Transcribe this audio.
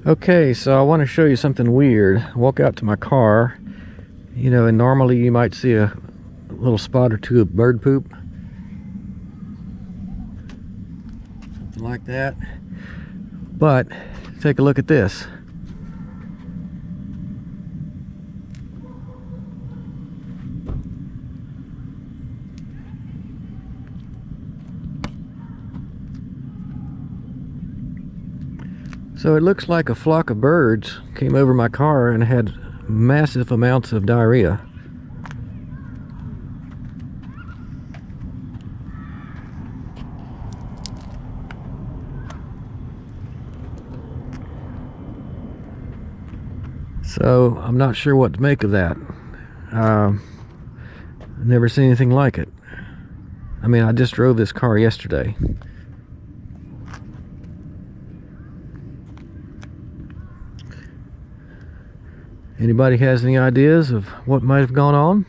Okay, so I want to show you something weird. I walk out to my car, and normally you might see a little spot or two of bird poop. Something like that. But take a look at this. So it looks like a flock of birds came over my car and had massive amounts of diarrhea. So I'm not sure what to make of that. I've never seen anything like it. I mean, I just drove this car yesterday. Anybody has any ideas of what might have gone on?